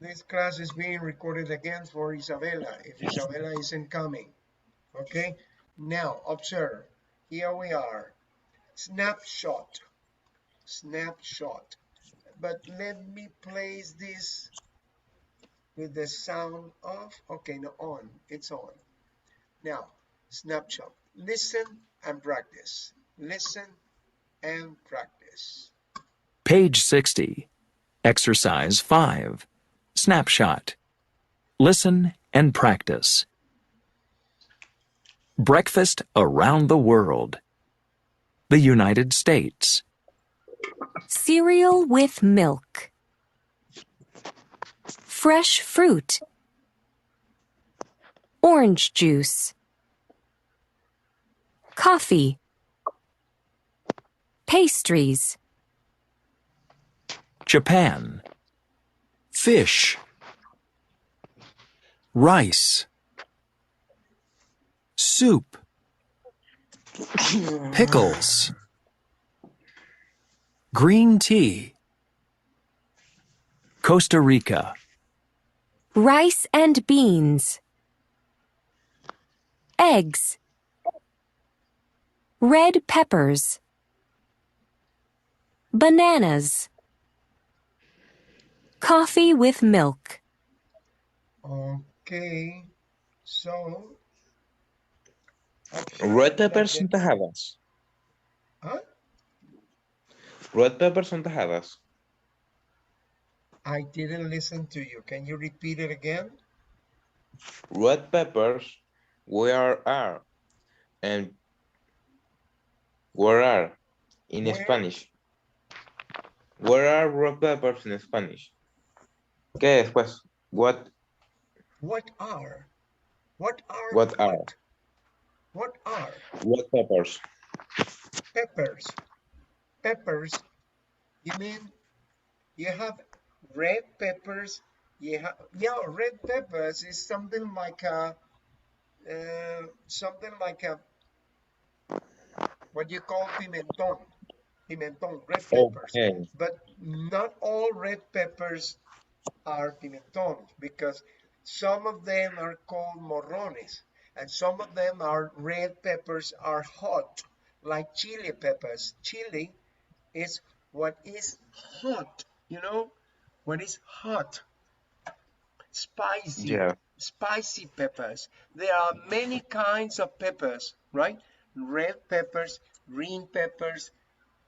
This class is being recorded again for Isabella, if Isabella isn't coming. Okay, now observe. Here we are. Snapshot. Snapshot. But let me place this with the sound off. Okay, no, on. It's on. Now, snapshot. Listen and practice. Listen and practice. Page 60. Exercise 5. Snapshot. Listen and practice. Breakfast around the world. The United States. Cereal with milk. Fresh fruit. Orange juice. Coffee. Pastries. Japan. Fish. Rice. Soup. Pickles. Green tea. Costa Rica. Rice and beans. Eggs. Red peppers. Bananas. Coffee with milk. Okay, so Red peppers son tajadas. Huh? Red peppers son tajadas. I didn't listen to you. Can you repeat it again? Red peppers, where are? And where are in Where? Spanish? Where are red peppers in Spanish? ¿Qué después? What? What are? What are? What are? What are? Red peppers. Peppers. Peppers. You mean you have red peppers? Yeah, red peppers is something like a what you call pimentón. Pimentón, red peppers. Okay. But not all red peppers are pimentón because some of them are called morrones and some of them are red peppers are hot, like chili peppers. Chili is what is hot, you know, what is hot, spicy, Yeah. spicy peppers. There are many kinds of peppers, right? Red peppers, green peppers,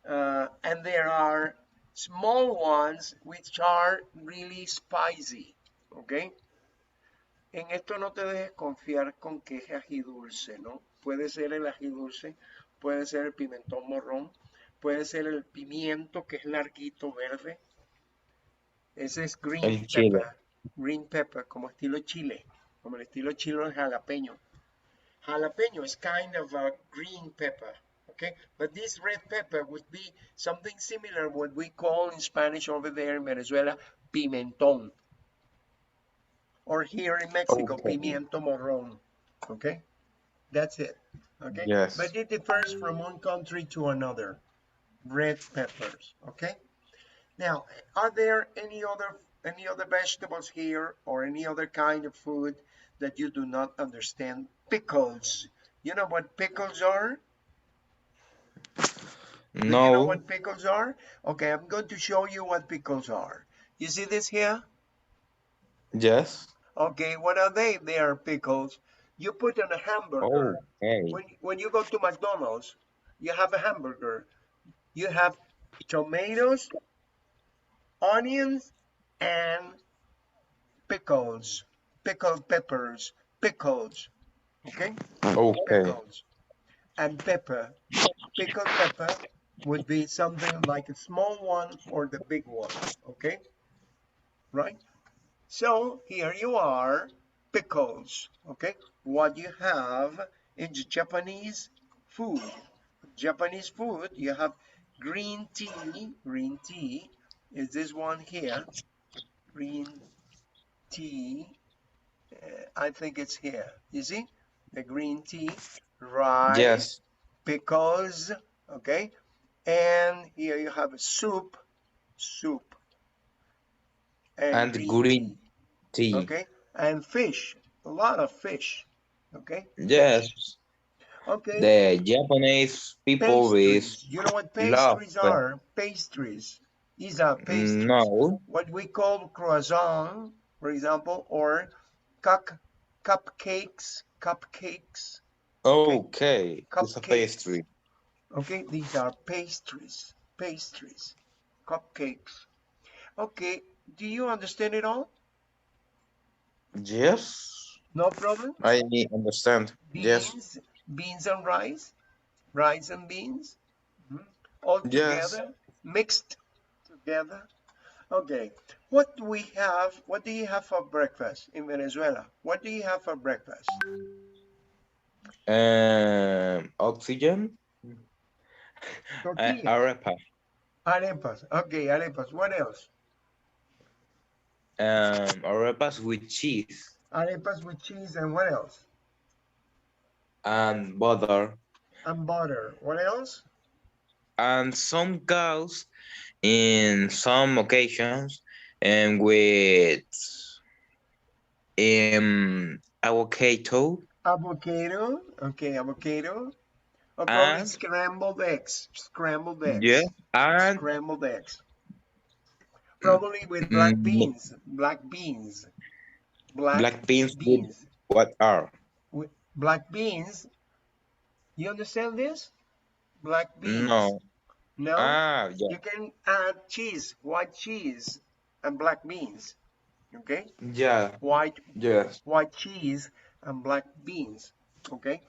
and there are small ones which are really spicy, okay? En esto no te dejes confiar con que es ají dulce, ¿no? Puede ser el ají dulce, puede ser el pimentón morrón, puede ser el pimiento que es larguito verde. Ese es El chile. green pepper, como estilo chile, como el estilo chile jalapeño. Jalapeno is kind of a green pepper, okay? But this red pepper would be something similar what we call in Spanish over there in Venezuela, pimentón. Or here in Mexico, Okay. pimiento morrón, okay? That's it, okay? Yes. But it differs from one country to another, red peppers, okay? Now, are there any other vegetables here or any other kind of food that you do not understand? Pickles. You know what pickles are? Do you know No. what pickles are? Okay, I'm going to show you what pickles are. You see this here? Yes. Okay, what are they? They are pickles. You put on a hamburger. Okay. When you go to McDonald's, you have a hamburger. You have tomatoes, onions, and pickles, pickled peppers, pickles, okay? Okay. Pickles and pepper. Pickled pepper would be something like a small one or the big one, okay? Right? So here you are, pickles, okay? What you have in Japanese food. Japanese food, you have green tea is this one here, green tea, I think it's here, you see? The green tea, rice, Yes. pickles, okay? And here you have a soup, and And green green tea. tea. Okay, and fish, a lot of fish. Okay, Yes, fish. Okay, the Japanese people is pastries. You know what love. pastries are? Pastries. These are pastries. No. What we call croissant, for example, or cup, cupcakes. Okay, Okay, it's a cupcakes. pastry. Okay, these are pastries, cupcakes. Okay, do you understand it all? Yes, No problem? I understand. Yes, Beans, beans and rice and beans, all yes. together, mixed together. Okay, what do we have? What do you have for breakfast in Venezuela? What do you have for breakfast? Oxygen. Tortilla, Arepa. arepas. Okay, arepas. What else? Arepas with cheese Arepas with cheese and what else? and butter, And butter. What else? and some cows in some occasions, and with avocado Avocado. Okay, avocado. Or probably and scrambled eggs. Scrambled yeah, eggs. and Scrambled eggs. Probably with black mm, beans. Black beans. Black black beans with beans. what are? With black beans. You understand this? Black beans. No. No? Ah, yeah. You can add cheese, white cheese, and black beans. Okay? Yeah. White Yes. white cheese and black beans. Okay?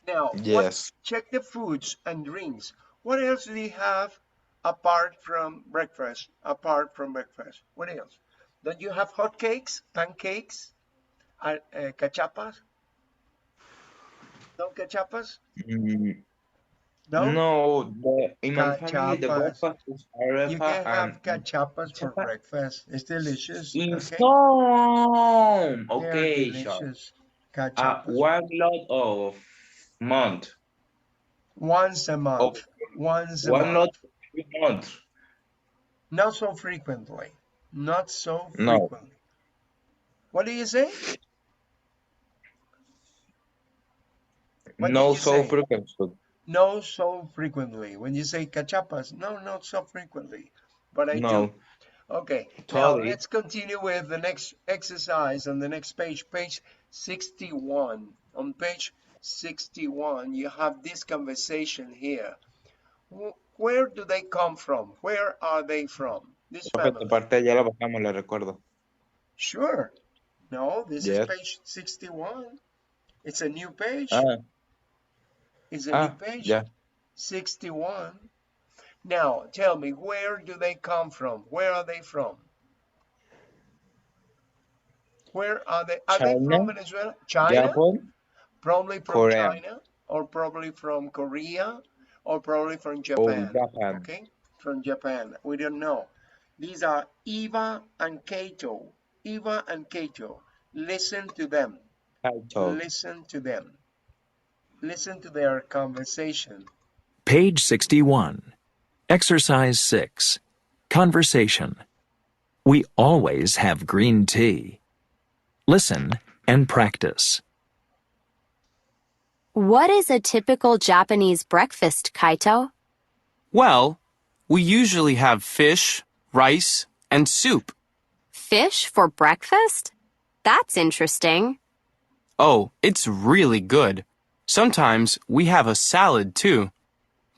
Now, what? Yes. Check the foods and drinks. What else do you have apart from breakfast? Apart from breakfast, what else? Don't you have hot cakes, pancakes, cachapas? No cachapas? Mm, No no, in my family the cachapas. breakfast is You arepa can and have cachapas for chapa breakfast. It's delicious. in Okay, some they are occasion. delicious. Cachapas. One lot of month. Once a Of month. Once a one lot month. 3 months. Not so frequently. Not so No, frequently. What do you say? What did no you so say? frequent. No so frequently. When you say cachapas, no, not so frequently. But I do. No, Okay, now totally. let's continue with the next exercise on the next page, page 61. On page 61, you have this conversation here. Where do they come from? Where are they from? This Profe, tu family. parte ya la pasamos, le recuerdo. Sure. No, this is Yes. page 61. It's a new page. Ah, It's a new page. ya. 61. Now, tell me, where do they come from? Where are they from? Where are they? Are they China, from Venezuela? China? Japan, Probably from Korea, China, or probably from Korea, or probably from or Japan. Japan. Okay? From Japan. We don't know. These are Eva and Kato. Eva and Kato. Listen to them. Kaito. Listen to them. Listen to their conversation. Page 61. Exercise 6. Conversation. We always have green tea. Listen and practice. What is a typical Japanese breakfast, Kaito? Well, we usually have fish, rice, and soup. Fish for breakfast? That's interesting. Oh, it's really good. Sometimes we have a salad too,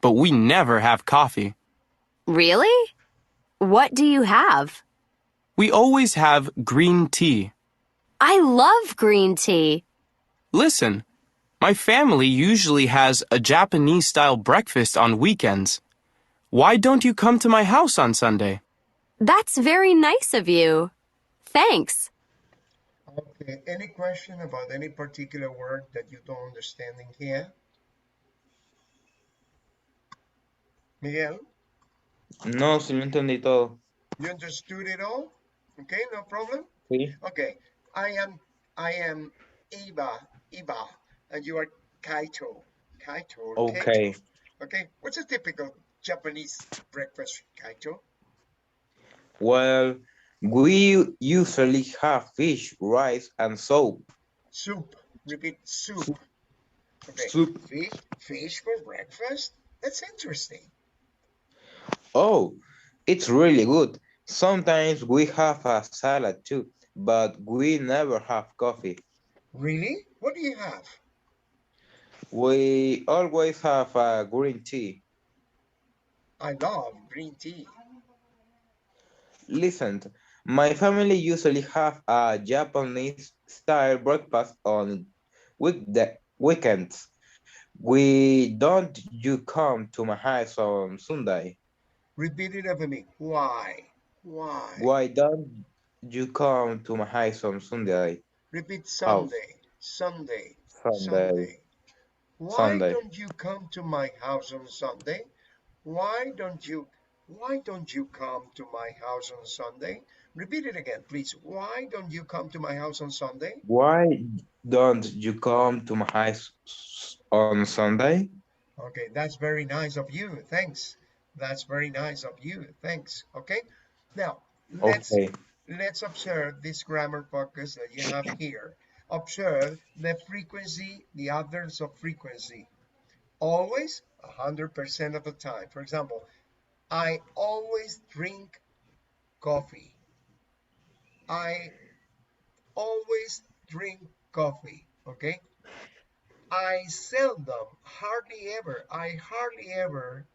but we never have coffee. Really? What do you have? We always have green tea. I love green tea. Listen, my family usually has a Japanese-style breakfast on weekends. Why don't you come to my house on Sunday? That's very nice of you. Thanks. Okay, any question about any particular word that you don't understand in here? Miguel, No, sí lo entendí todo. you understood it all? Okay, no problem? Sí. Okay, I am Eva, and you are Kaito. Kaito or Okay. Kato. Okay, what's a typical Japanese breakfast, Kaito? Well, We usually have fish, rice, and soup. Soup. Repeat soup. Okay. Soup. Fish for breakfast? That's interesting. Oh, it's really good. Sometimes we have a salad too, but we never have coffee. Really? What do you have? We always have a green tea. I love green tea. Listen, my family usually have a Japanese style breakfast on weekends. We don't you come to my house on Sunday? Repeat it after me. Why? Why? Why don't you come to my house on Sunday? Repeat House Sunday. Sunday. Sunday Sunday. Why Sunday. don't you come to my house on Sunday? Why don't you come to my house on Sunday? Repeat it again, please. Why don't you come to my house on Sunday? Why don't you come to my house on Sunday? Okay, that's very nice of you. Thanks. That's very nice of you. Thanks. Okay. Now, let's Okay. let's observe this grammar focus that you have here. Observe the frequency, the others of frequency. Always, 100% of the time. For example, I always drink coffee. I always drink coffee. Okay. I seldom, I hardly ever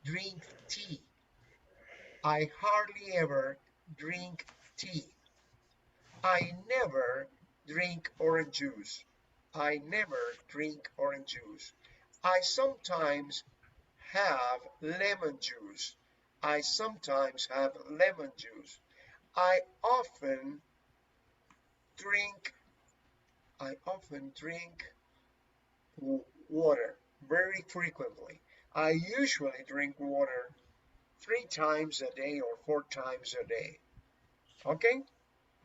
drink tea. I hardly ever drink tea. I never drink orange juice. I never drink orange juice. I sometimes have lemon juice. I sometimes have lemon juice. I often drink I often drink water very frequently. I usually drink water 3 times a day or 4 times a day. Okay?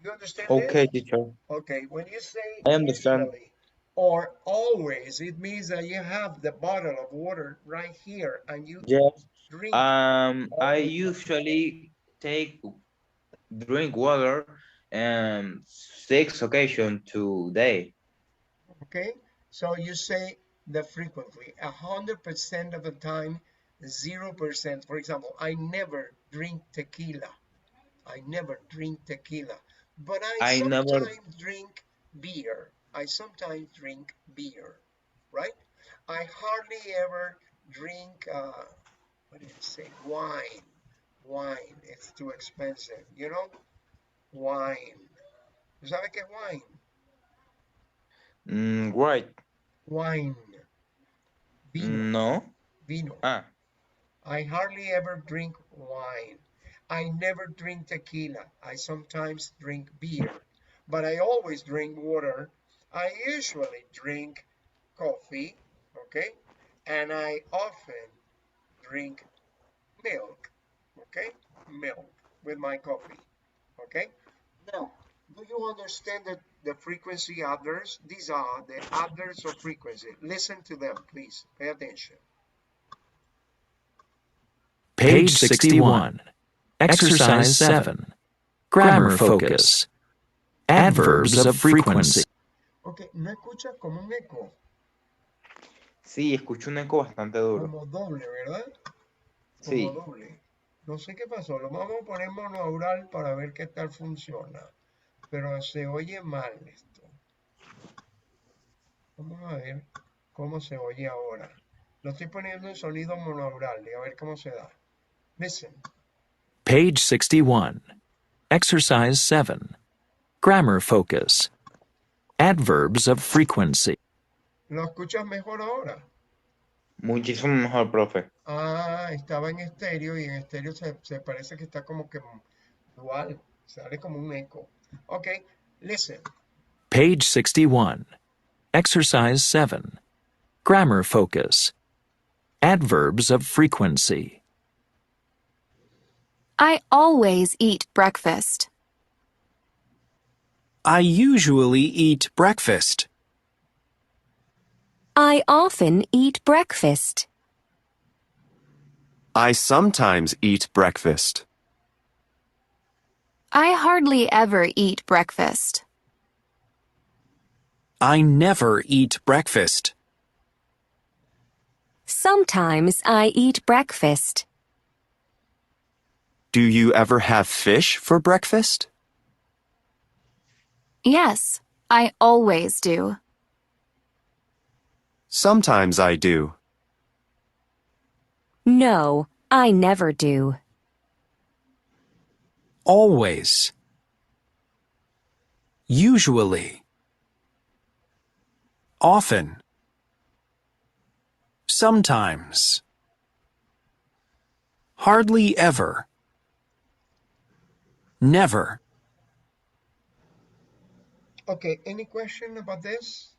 You understand Okay, this? teacher. Okay, when you say I understand. usually or always, it means that you have the bottle of water right here and you Yes. drink I all the time. usually drink water 6 occasions today. Okay, so you say the frequently 100% of the time, 0%. For example, I never drink tequila. I never drink tequila, but I I never. sometimes drink beer. I sometimes drink beer, right? I hardly ever drink, what did it say? Wine. Wine. It's too expensive, you know? Wine. ¿Sabe qué es wine? Right. Wine. Vino. No. Vino. Ah. I hardly ever drink wine. I never drink tequila. I sometimes drink beer, but I always drink water. I usually drink coffee, okay? And I often drink milk, okay? Milk with my coffee, okay? Now, do you understand that the frequency others? These are the others of frequency. Listen to them, please. Pay attention. Page 61. Exercise 7. Grammar focus. Adverbs of frequency. Ok, ¿no escuchas como un eco? Sí, escucho un eco bastante duro. Como doble, ¿verdad? Como Sí. doble. No sé qué pasó. Lo vamos a poner monaural para ver qué tal funciona. Pero se oye mal esto. Vamos a ver cómo se oye ahora. Lo estoy poniendo en sonido monaural y a ver cómo se da. Listen. Page 61. Exercise 7. Grammar focus. Adverbs of frequency. ¿Lo escuchas mejor ahora? Muchísimo mejor, profe. Ah, estaba en estéreo y en estéreo se parece que está como que dual. Sale como un eco. Ok, listen. Page 61. Exercise 7. Grammar focus. Adverbs of frequency. I always eat breakfast. I usually eat breakfast. I often eat breakfast. I sometimes eat breakfast. I hardly ever eat breakfast. I never eat breakfast. Sometimes I eat breakfast. Do you ever have fish for breakfast? Yes, I always do. Sometimes I do. No, I never do. Always. Usually. Often. Sometimes. Hardly ever. Never. Okay, any question about this?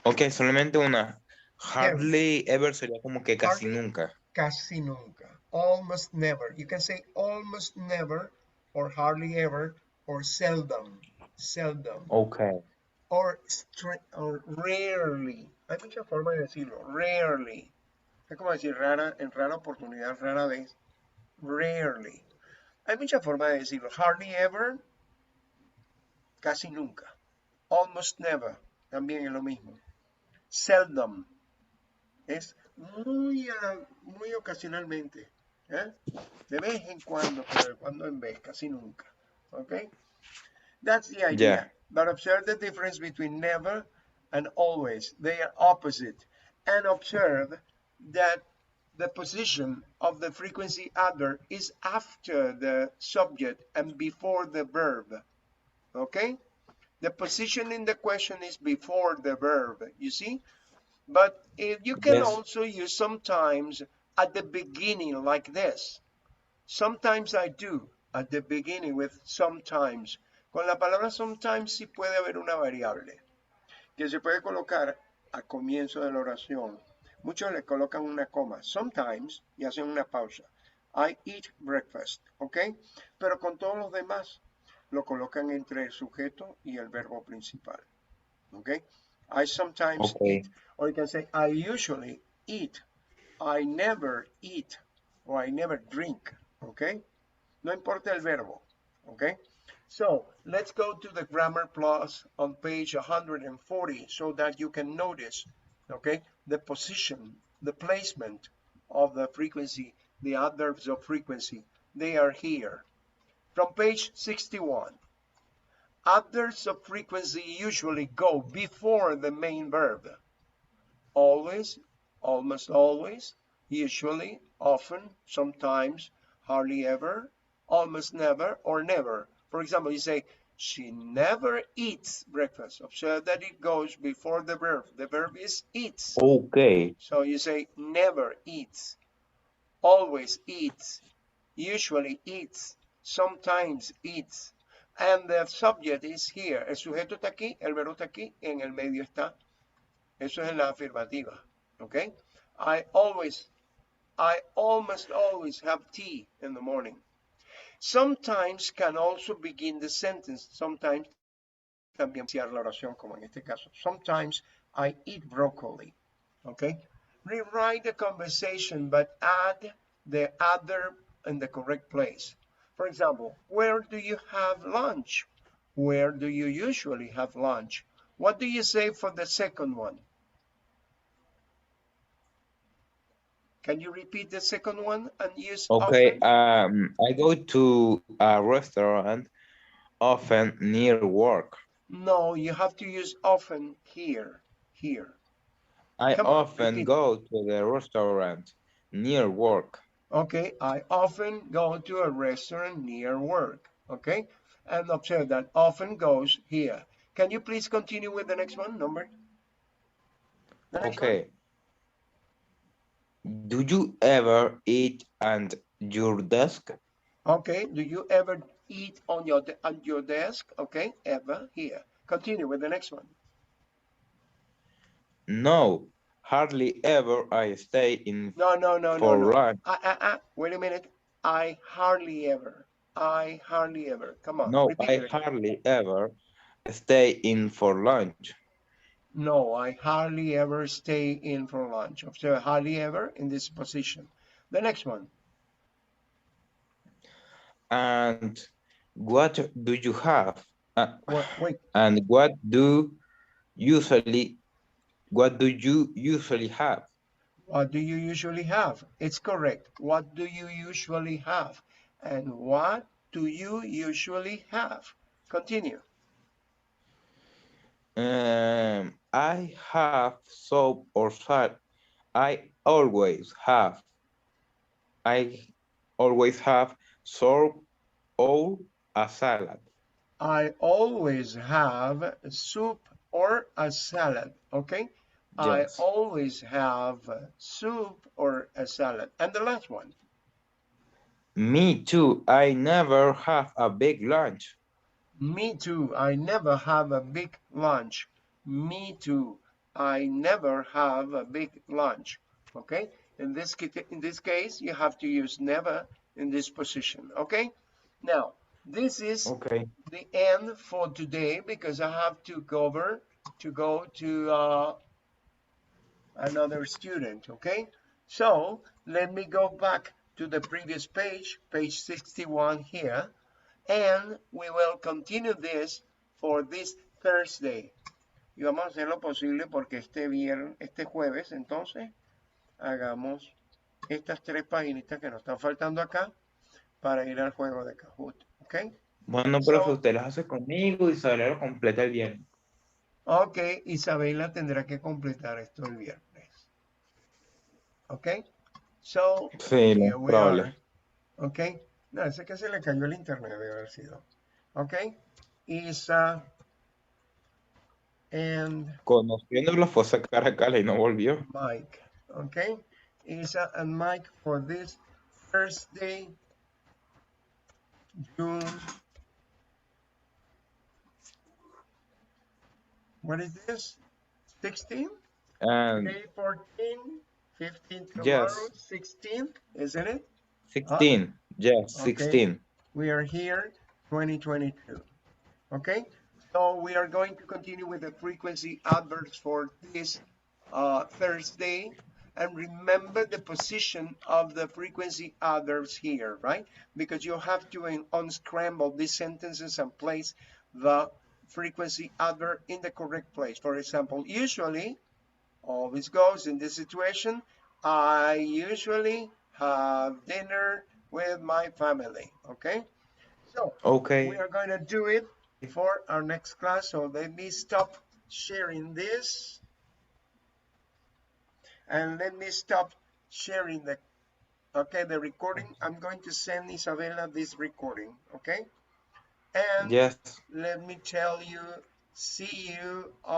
Ok, solamente una. Yes. Hardly ever sería como que casi Hardly, nunca. casi nunca. Almost never. You can say almost never, or hardly ever, or seldom. Seldom. Ok. Or rarely. Hay muchas formas de decirlo. Rarely. Es como decir rara, en rara oportunidad, rara vez. Rarely. Hay muchas formas de decirlo. Hardly ever, casi nunca. Almost never, también es lo mismo. Seldom, es muy ocasionalmente. ¿Eh? De vez en cuando, pero de cuando en vez, casi nunca. Okay? That's the idea. Ya. But observe the difference between never and always. They are opposite. And observe that the position of the frequency adverb is after the subject and before the verb. Okay? The position in the question is before the verb, you see? But you can Yes. also use sometimes at the beginning like this. Sometimes I do at the beginning with sometimes. Con la palabra sometimes sí puede haber una variable que se puede colocar al comienzo de la oración. Muchos le colocan una coma, sometimes, y hacen una pausa. I eat breakfast, ¿ok? Pero con todos los demás lo colocan entre el sujeto y el verbo principal, ¿ok? I sometimes Ok. eat, or you can say I usually eat, I never eat, or I never drink, ¿ok? No importa el verbo, ¿ok? So let's go to the Grammar Plus on page 140 so that you can notice, okay, the position, the placement of the frequency, the adverbs of frequency. They are here. From page 61, adverbs of frequency usually go before the main verb. Always, almost always, usually, often, sometimes, hardly ever, almost never, or never. For example, you say, she never eats breakfast. Observe that it goes before the verb. The verb is eats. Ok. So you say, never eats, always eats, usually eats, sometimes eats. And the subject is here. El sujeto está aquí, el verbo está aquí, en el medio está. Eso es en la afirmativa. Okay? I almost always have tea in the morning. Sometimes can also begin the sentence. Sometimes también iniciar la oración, como en este caso. Sometimes I eat broccoli. Okay? Rewrite the conversation, but add the adverb in the correct place. For example, where do you have lunch? Where do you usually have lunch? What do you say for the second one? Can you repeat the second one and use Okay, often? I go to a restaurant often near work. No, you have to use often here. Here. I Come on, often repeat it. go to the restaurant near work. Okay, I often go to a restaurant near work. Okay, and observe that often goes here. Can you please continue with the next one, number? The next one. Okay. Do you ever eat at your desk? Okay, do you ever eat on your desk? Okay, ever here. Continue with the next one. No, hardly ever I stay in No. for lunch. Wait a minute. I hardly ever. I hardly ever. Come on, No, repeat I it again. hardly ever stay in for lunch. No, I hardly ever stay in for lunch. Observe hardly ever in this position. The next one. And What do you have? Wait, And what do you usually have? what do you usually have? It's correct. What do you usually have? And what do you usually have? Continue. I have soap or salt. I always have. I always have soap or a salad. I always have soup or a salad. Okay. I Yes. always have soup or a salad. And the last one. Me too. I never have a big lunch. Me too. I never have a big lunch. Me too. I never have a big lunch. Okay. In this case, you have to use never in this position. Okay. Now, this is Okay. the end for today because I have to go to another student. Okay. So let me go back to the previous page, page 61 here, and we will continue this for this Thursday. Y vamos a hacer lo posible porque este jueves, entonces, hagamos estas 3 paginitas que nos están faltando acá para ir al juego de Kahoot. ¿Ok? Bueno, profe, So, usted las hace conmigo y Isabela lo completa el viernes. ok, Isabela tendrá que completar esto el viernes. ¿Ok? So, Sí, lo here más we probable. are. ¿Ok? No, ese que se le cayó el internet debe haber sido. ¿Ok? Isa and Conociéndolo fue a sacar a Cala y no volvió. Mike. Okay, Isa and Mike for this Thursday, June. What is this? 16? And Today 14, 15 tomorrow, yes, 16, isn't it? Huh? 16. Yes, Okay, 16. we are here 2022. Okay, so we are going to continue with the frequency adverbs for this Thursday. And remember the position of the frequency adverbs here, right? Because you have to unscramble these sentences and place the frequency adverb in the correct place. For example, usually always goes in this situation. I usually have dinner with my family. Okay, so we Okay. are going to do it for our next class. So let me stop sharing this. And let me stop sharing the recording. I'm going to send Isabella this recording. Okay, and Yes. let me tell you, see you on